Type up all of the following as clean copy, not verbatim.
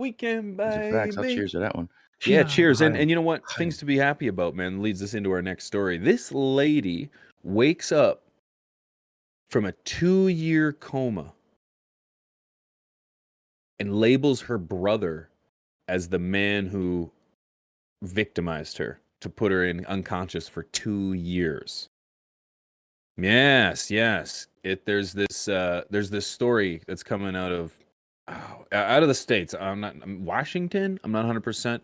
weekend, Those are facts. I'll baby. cheers to that one. Yeah, cheers. And you know what? Things to be happy about, man, leads us into our next story. This lady wakes up from a 2-year coma and labels her brother as the man who victimized her to put her in unconscious for 2 years. Yes. There's this story that's coming out of the States. Washington. I'm not 100%.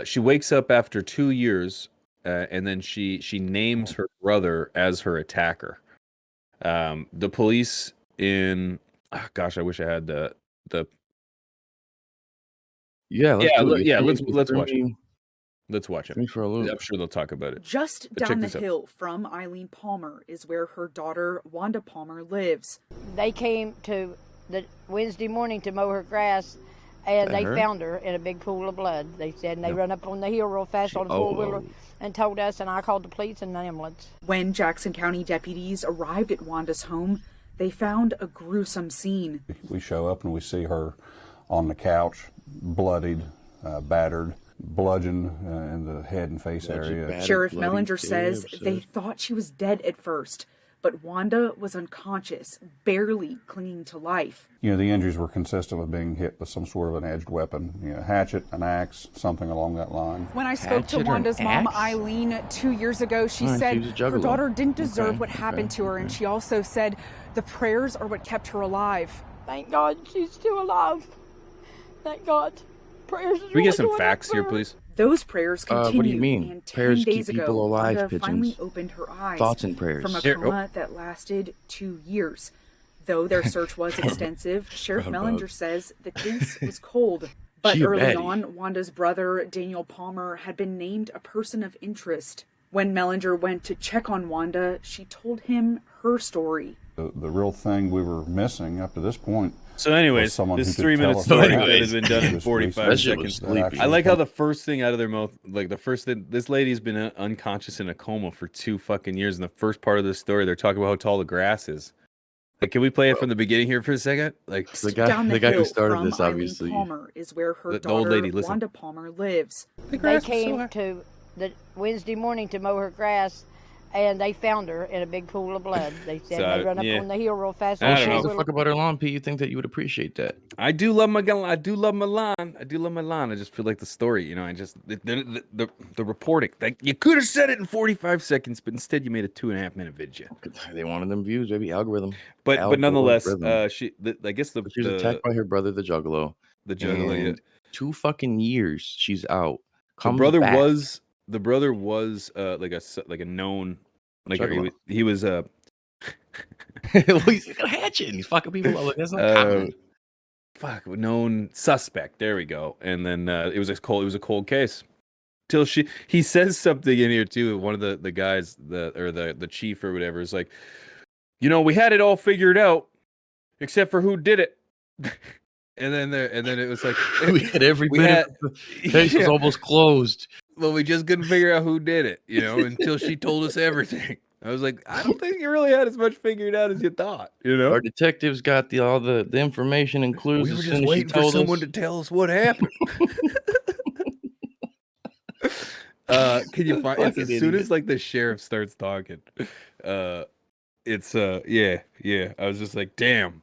She wakes up after 2 years, and then she names her brother as her attacker. The police in gosh, I wish I had the let's watch it. Let's watch it. For a loop. I'm sure they'll talk about it. Just But down the check this out. hill from Eileen Palmer is where her daughter Wanda Palmer lives. They came to the Wednesday morning to mow her grass, and they found her in a big pool of blood. They said, and they run up on the hill real fast on a four-wheeler and told us, and I called the police and an ambulance. When Jackson County deputies arrived at Wanda's home, they found a gruesome scene. We show up and we see her on the couch, bloodied, battered, bludgeoned in the head and face area. Sheriff Mellinger says they thought she was dead at first, but Wanda was unconscious, barely clinging to life. You know, the injuries were consistent with being hit with some sort of an edged weapon, you know, hatchet, an axe, something along that line. When I spoke to Wanda's mom, Eileen, 2 years ago, she said her daughter didn't deserve what happened to her, and she also said the prayers are what kept her alive. Thank God she's still alive. Thank God. Prayers. Can we get some facts here, please? Those prayers continued. What do you mean? And 10 Prayers days keep ago, people alive, Wanda pigeons. finally opened her eyes. Thoughts and prayers. From a coma that lasted 2 years. Though their search was extensive, Sheriff Mellinger says the case was cold. But early on, Wanda's brother, Daniel Palmer, had been named a person of interest. When Mellinger went to check on Wanda, she told him her story. The real thing we were missing up to this point. So anyways, this 3-minute story that has been done in 45 seconds. I like how the first thing out of their mouth, like the first thing, this lady's been unconscious in a coma for 2 fucking years. In the first part of the story, they're talking about how tall the grass is. Like, can we play it from the beginning here for a second? Like the guy who started this, obviously. Palmer is where her daughter, old lady, Wanda Palmer, lives. They came to the Wednesday morning to mow her grass, and they found her in a big pool of blood. They said they run up on the hill real fast. I don't know. The fuck about her lawn, Pete? You think that you would appreciate that? I do love my lawn. I do love my lawn. I just feel like the story, you know. I just the reporting. Like, you could have said it in 45 seconds, but instead you made a 2.5-minute video. They wanted them views, maybe algorithm. But nonetheless, I guess she was attacked by her brother, the Juggalo. The Juggalo. Yeah. 2 fucking years she's out. The brother was like a known, like he was well, he's got a hatchet and he's fucking people up. Like, that's not common. Known suspect. There we go. And then it was a cold case till he says something in here too. One of the guys, the chief or whatever, is like, you know, we had it all figured out except for who did it. And then it was like we had every bit. The case was almost closed. Well, we just couldn't figure out who did it, you know, until she told us everything. I was like, I don't think you really had as much figured out as you thought, you know. Our detectives got all the information and clues. We were just waiting for someone to tell us what happened. Can you find it's as soon as like the sheriff starts talking? It's yeah. I was just like, damn.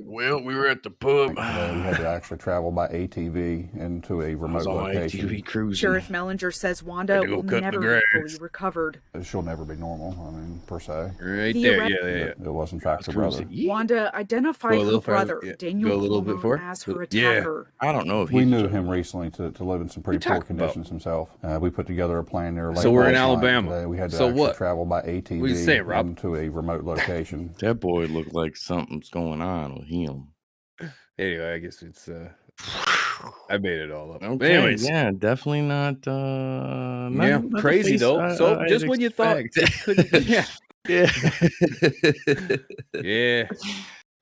Well, we were at the pub. We had to actually travel by ATV into a remote location. ATV cruising. Sheriff Mellinger says Wanda will never be fully recovered. She'll never be normal, I mean, per se. Right there, yeah. It wasn't tracked her brother. Wanda identified her brother, Daniel Palmer, as her attacker. I don't know if we knew him recently to live in some pretty poor conditions himself. We put together a plan there. So we're in Alabama. We had to actually travel by ATV into a remote location. That boy looked like something's going on with him. Anyway, I guess it's I made it all up. Okay, but anyways, yeah, definitely not crazy though. So just when you thought yeah.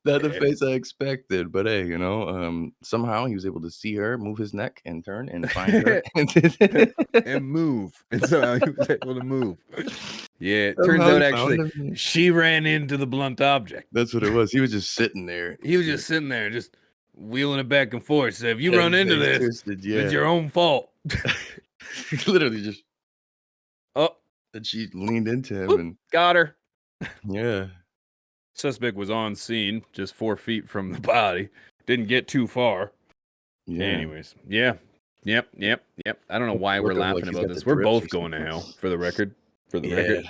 Not the face I expected, but hey, you know, somehow he was able to see her, move his neck, and turn and find her and move. And so he was able to move. Yeah, it turns out actually she ran into the blunt object. That's what it was. He was just sitting there. He was just sitting there, just wheeling it back and forth. So if you run into this, twisted, it's your own fault. Literally just. Oh, and she leaned into him and got her. Yeah. Suspect was on scene, just 4 feet from the body. Didn't get too far. Yeah. Anyways, yeah. Yep. I don't know why we're laughing about this. We're both going to hell, for the record. Yeah.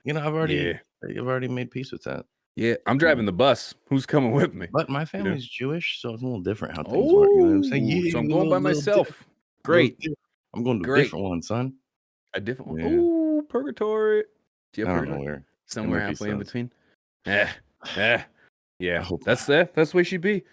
You know, I've already made peace with that. Yeah, I'm driving the bus. Who's coming with me? But my family's Jewish, so it's a little different how things work. You know what I'm saying? Yeah, so I'm going by myself. Great. I'm going to a different one, son. A different one. Ooh, purgatory. Do you have I don't know where. Somewhere halfway in between. Yeah. That's the way she'd be.